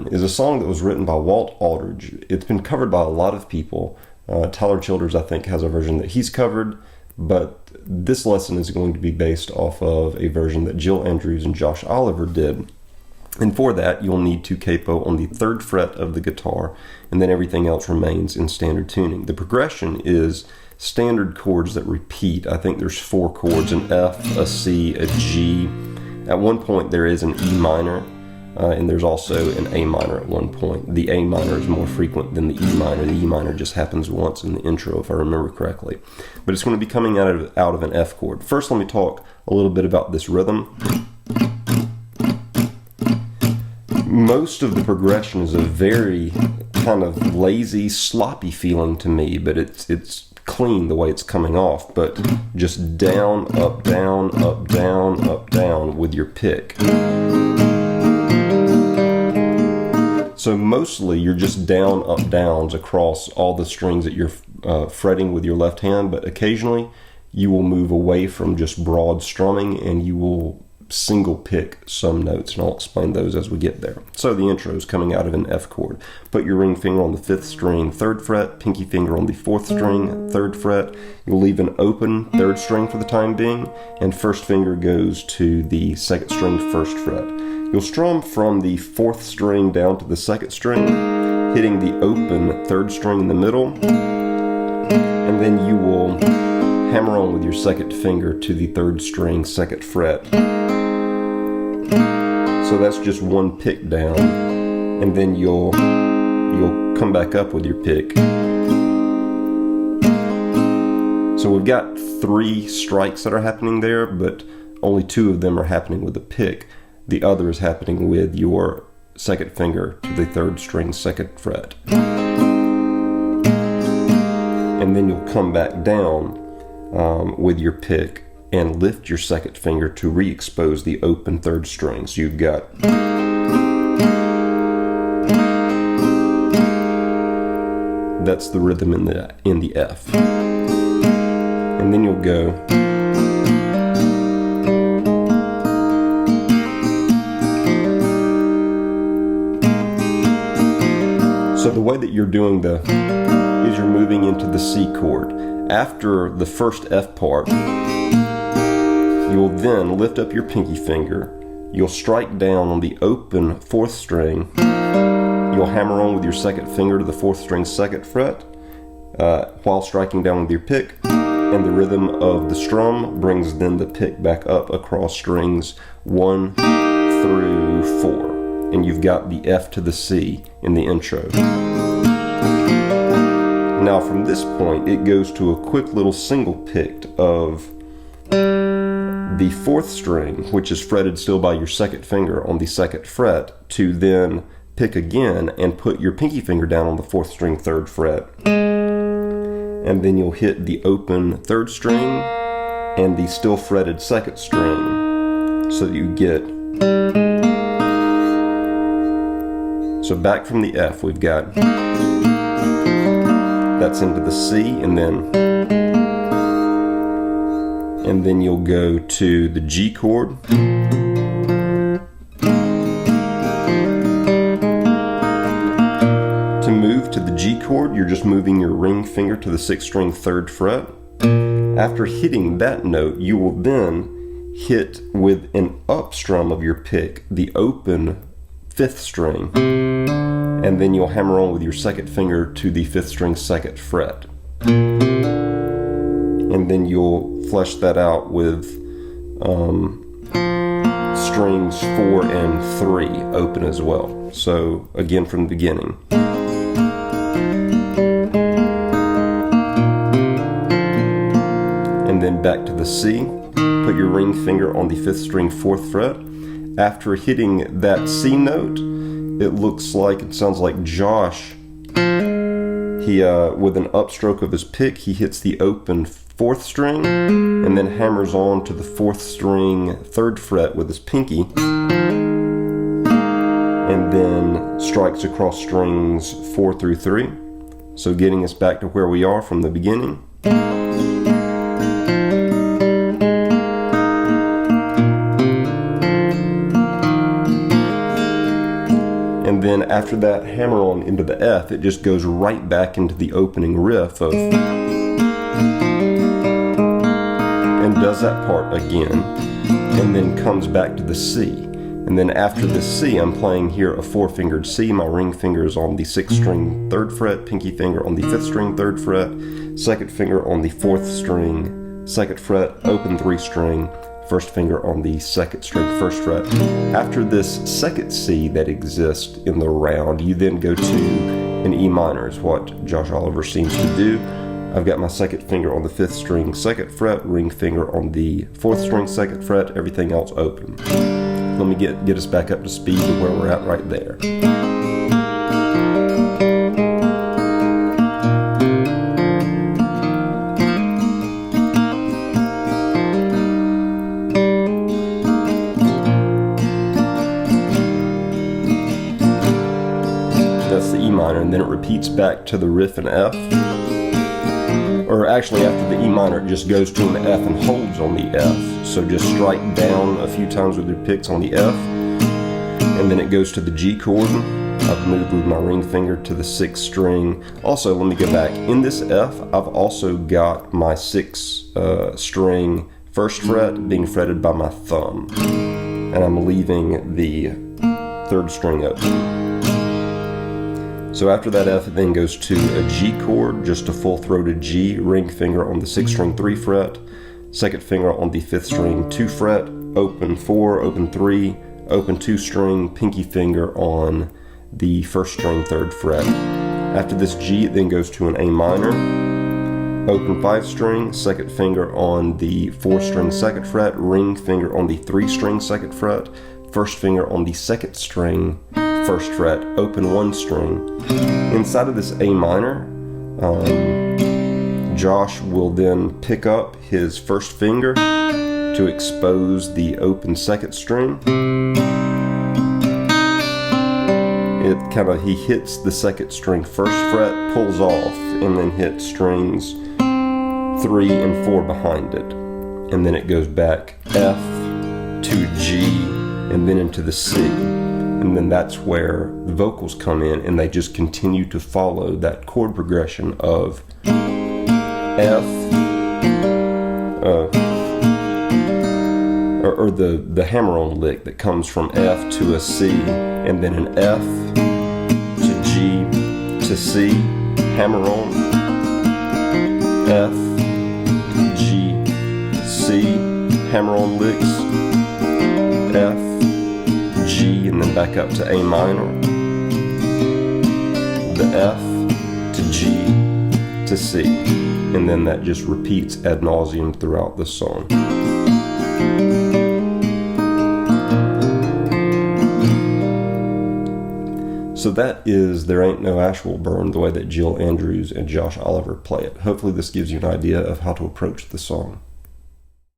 Burn is a song that was written by Walt Aldridge. It's been covered by a lot of people. Tyler Childers, I think, has a version that he's covered, but this lesson is going to be based off of a version that Jill Andrews and Josh Oliver did. And for that, you'll need to capo on the 3rd fret of the guitar, and then everything else remains in standard tuning. The progression is standard chords that repeat. I think there's 4 chords, an F, a C, a G. At one point there is an E minor, and there's also an A minor at one point. The A minor is more frequent than the E minor. The E minor just happens once in the intro, if I remember correctly. But it's going to be coming out of an F chord. First, let me talk a little bit about this rhythm. Most of the progression is a very kind of lazy, sloppy feeling to me, but it's clean the way it's coming off, but just down, up, down, up, down, up, down with your pick. So mostly you're just down, up, downs across all the strings that you're fretting with your left hand, but occasionally you will move away from just broad strumming and you will single pick some notes, and I'll explain those as we get there. So the intro is coming out of an F chord. Put your ring finger on the 5th string, 3rd fret, pinky finger on the 4th string, 3rd fret. You'll leave an open 3rd string for the time being, and first finger goes to the 2nd string, 1st fret. You'll strum from the 4th string down to the 2nd string, hitting the open 3rd string in the middle, and then you will hammer on with your 2nd finger to the 3rd string, 2nd fret. So that's just one pick down, and then you'll come back up with your pick. So we've got 3 strikes that are happening there, but only 2 of them are happening with a pick. The other is happening with your 2nd finger to the 3rd string, 2nd fret. And then you'll come back down with your pick and lift your 2nd finger to re-expose the open 3rd string. So you've got that's the rhythm in the F. And then you'll go so the way that you're doing is you're moving into the C chord. After the first F part, you'll then lift up your pinky finger, you'll strike down on the open 4th string, you'll hammer on with your 2nd finger to the 4th string, 2nd fret, while striking down with your pick, and the rhythm of the strum brings then the pick back up across strings 1 through 4, and you've got the F to the C in the intro. Now from this point it goes to a quick little single pick of the 4th string, which is fretted still by your 2nd finger on the 2nd fret, to then pick again and put your pinky finger down on the 4th string, 3rd fret, and then you'll hit the open 3rd string and the still fretted 2nd string, so that you get. So back from the F, we've got that's into the C, and then you'll go to the G chord. To move to the G chord, you're just moving your ring finger to the 6th string, 3rd fret. After hitting that note, you will then hit with an up strum of your pick the open 5th string, and then you'll hammer on with your 2nd finger to the 5th string, 2nd fret. And then you'll flesh that out with strings 4 and 3 open as well. So again from the beginning. And then back to the C. Put your ring finger on the 5th string, 4th fret. After hitting that C note, it sounds like Josh, with an upstroke of his pick, he hits the open 4th string and then hammers on to the 4th string, 3rd fret with his pinky, and then strikes across strings 4 through 3. So getting us back to where we are from the beginning. And then after that hammer on into the F, it just goes right back into the opening riff of, and does that part again, and then comes back to the C. And then after the C, I'm playing here a 4-fingered C. My ring finger is on the 6th string 3rd fret, pinky finger on the 5th string 3rd fret, 2nd finger on the 4th string 2nd fret, open 3 string, 1st finger on the 2nd string 1st fret. After this 2nd C that exists in the round, you then go to an E minor, is what Josh Oliver seems to do. I've got my 2nd finger on the 5th string 2nd fret, ring finger on the 4th string 2nd fret, everything else open. Let me get us back up to speed to where we're at right there. That's the E minor, and then it repeats back to the riff in F. Or actually, after the E minor, it just goes to an F and holds on the F. So just strike down a few times with your picks on the F, and then it goes to the G chord. I've moved with my ring finger to the 6th string. Also, let me go back. In this F, I've also got my 6th string 1st fret being fretted by my thumb, and I'm leaving the 3rd string open. So after that F, it then goes to a G chord, just a full-throated G, ring finger on the 6th string 3 fret, 2nd finger on the 5th string 2 fret, open 4, open 3, open 2 string, pinky finger on the 1st string 3rd fret. After this G, it then goes to an A minor, open 5 string, 2nd finger on the 4th string 2nd fret, ring finger on the 3 string 2nd fret, 1st finger on the 2nd string 1st fret, open 1 string. Inside of this A minor, Josh will then pick up his 1st finger to expose the open 2nd string. He hits the 2nd string 1st fret, pulls off, and then hits strings 3 and 4 behind it. And then it goes back F to G and then into the C. And then that's where the vocals come in, and they just continue to follow that chord progression of F, or the hammer-on lick that comes from F to a C, and then an F to G to C, hammer-on, F, G, C, hammer-on licks, F, G, and then back up to A minor, the F to G to C, and then that just repeats ad nauseum throughout the song. So that is There Ain't No Ash Will Burn, the way that Jill Andrews and Josh Oliver play it. Hopefully this gives you an idea of how to approach the song.